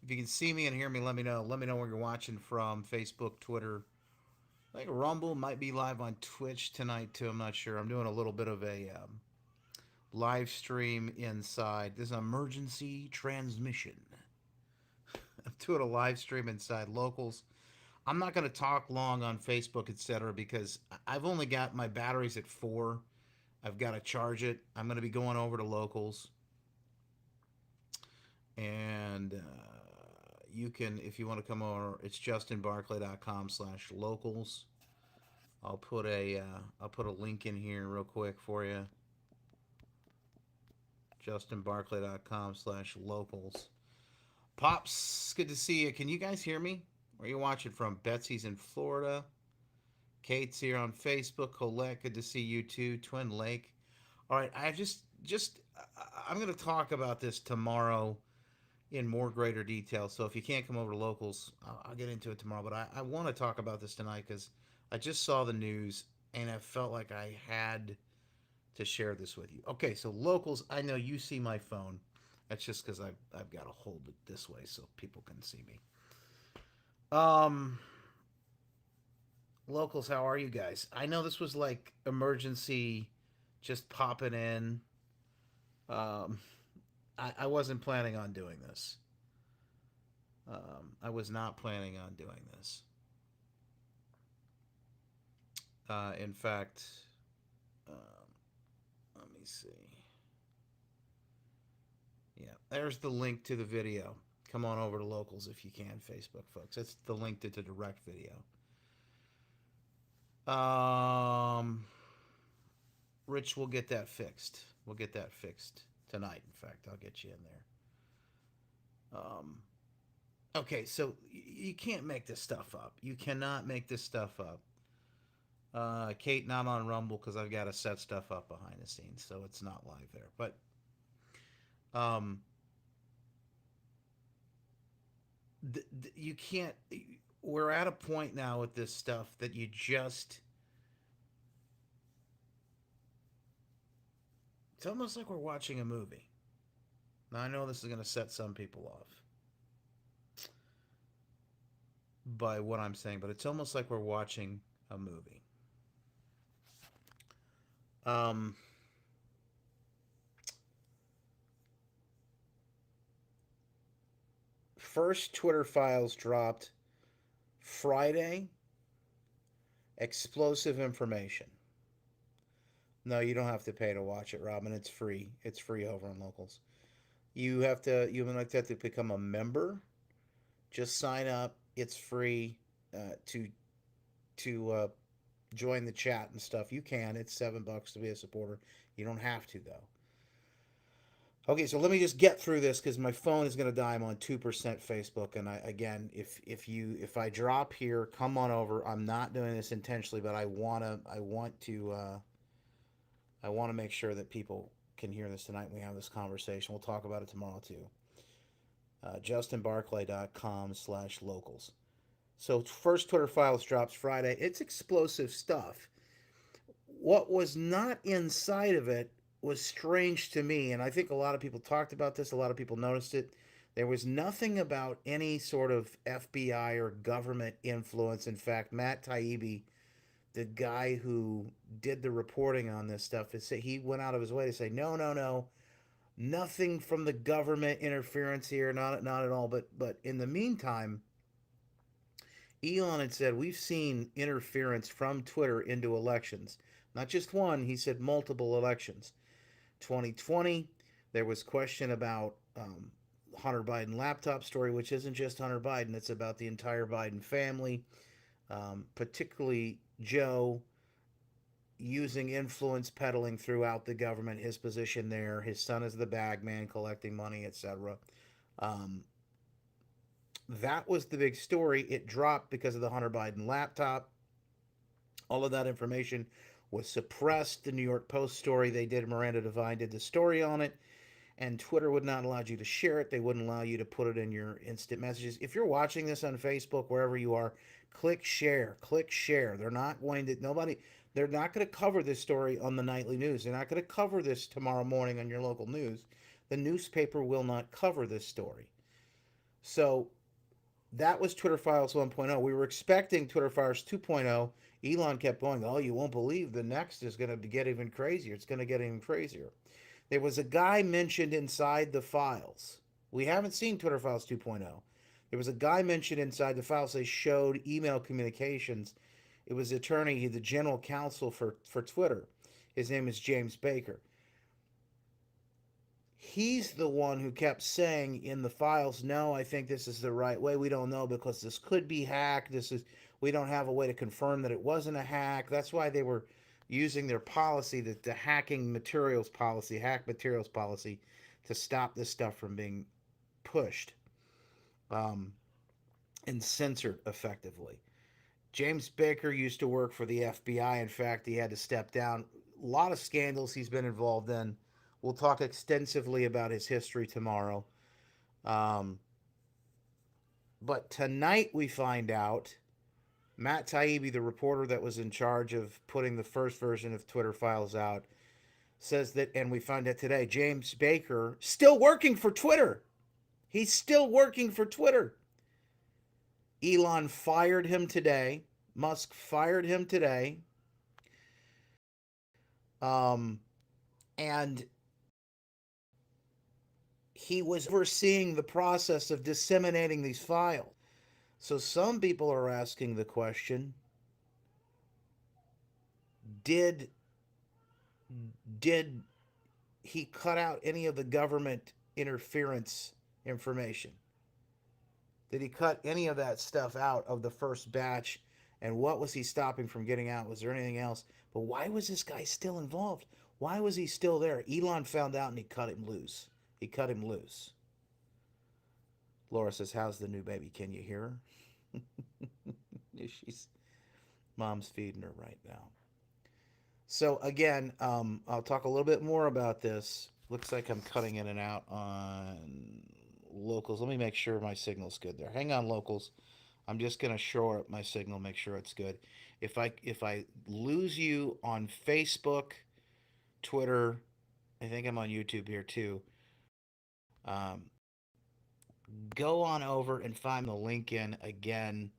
If you can see me and hear me, let me know. Let me know where you're watching from. Facebook, Twitter. I think Rumble might be live on Twitch tonight too. I'm not sure. I'm doing a little bit of a live stream inside. This is an emergency transmission. I'm doing a live stream inside Locals. I'm not going to talk long on Facebook, etc., because I've only got my batteries at 4. I've got to charge it. I'm going to be going over to Locals, and you can, if you want to come over, it's justinbarclay.com/locals. I'll put a link in here real quick for you. justinbarclay.com/locals. Pops, good to see you. Can you guys hear me? Where are you watching from? Betsy's in Florida. Kate's here on Facebook. Colette, good to see you too. Twin Lake. All right, I'm going to talk about this tomorrow in more greater detail. So if you can't come over to Locals, I'll get into it tomorrow. But I want to talk about this tonight because I just saw the news and I felt like I had to share this with you. Okay, so Locals, I know you see my phone. That's just because I've got to hold it this way so people can see me. Um, Locals, how are you guys? I know this was like emergency, just popping in. Um, I wasn't planning on doing this. I was not planning on doing this. In fact, um, let me see. Yeah, there's the link to the video. Come on over to Locals if you can, Facebook folks. That's the link to the direct video. Um, Rich, we'll get that fixed. We'll get that fixed tonight. In fact, I'll get you in there. Okay, so you can't make this stuff up. You cannot make this stuff up. Kate, not on Rumble because I've got to set stuff up behind the scenes, so it's not live there. But um, you can't. We're at a point now with this stuff that you just. It's almost like we're watching a movie. Now I know this is going to set some people off by what I'm saying, but it's almost like we're watching a movie. Um, First Twitter files dropped Friday. Explosive information. No, you don't have to pay to watch it, Robin. It's free. It's free over on Locals. You have to become a member. Just sign up. It's free to join the chat and stuff. You can. It's $7 to be a supporter. You don't have to though. Okay, so let me just get through this because my phone is going to die. I'm on 2% Facebook, and again, if I drop here, come on over. I'm not doing this intentionally, but I want to make sure that people can hear this tonight when we have this conversation. We'll talk about it tomorrow too. JustinBarclay.com/locals. So first Twitter files drops Friday. It's explosive stuff. What was not inside of it was strange to me, and I think a lot of people talked about this. A lot of people noticed it. There was nothing about any sort of FBI or government influence. In fact, Matt Taibbi, the guy who did the reporting on this stuff, he went out of his way to say, no, no, no, nothing from the government interference here, not at all. But in the meantime, Elon had said we've seen interference from Twitter into elections. Not just one, he said multiple elections. 2020, there was question about Hunter Biden laptop story, which isn't just Hunter Biden, it's about the entire Biden family, particularly Joe using influence peddling throughout the government, his position there. His son is the bag man collecting money, etc. Um, that was the big story. It dropped because of the Hunter Biden laptop. All of that information was suppressed. The New York Post story they did, Miranda Devine did the story on it, and Twitter would not allow you to share it. They wouldn't allow you to put it in your instant messages. If you're watching this on Facebook, wherever you are, click share. Click share. They're not going to cover this story on the nightly news. They're not going to cover this tomorrow morning on your local news. The newspaper will not cover this story. So that was Twitter Files 1.0. We were expecting Twitter Files 2.0. Elon kept going, oh, you won't believe the next is going to get even crazier. It's going to get even crazier. There was a guy mentioned inside the files. We haven't seen Twitter Files 2.0. There was a guy mentioned inside the files. They showed email communications. It was attorney, the general counsel for Twitter. His name is James Baker. He's the one who kept saying in the files, no, I think this is the right way. We don't know because this could be hacked. We don't have a way to confirm that it wasn't a hack. That's why they were using their policy, the hacking materials policy, hack materials policy, to stop this stuff from being pushed um, and censored effectively. James Baker used to work for the FBI. In fact, he had to step down. A lot of scandals he's been involved in. We'll talk extensively about his history tomorrow. Um, but tonight we find out Matt Taibbi, the reporter that was in charge of putting the first version of Twitter Files out, says that, and we find out today, James Baker still working for Twitter. He's still working for Twitter. Elon fired him today. Musk fired him today. Um, and he was overseeing the process of disseminating these files. So some people are asking the question, did did he cut out any of the government interference information? Did he cut any of that stuff out of the first batch? And what was he stopping from getting out? Was there anything else? But why was this guy still involved? Why was he still there? Elon found out and he cut him loose. He cut him loose. Laura says, how's the new baby? Can you hear her? She's mom's feeding her right now. So again, I'll talk a little bit more about this. Looks like I'm cutting in and out on locals. Let me make sure my signal's good there. Hang on, locals. I'm just gonna shore up my signal, make sure it's good. If I lose you on Facebook, Twitter, I think I'm on YouTube here too. Um, Go on over and find the link in again.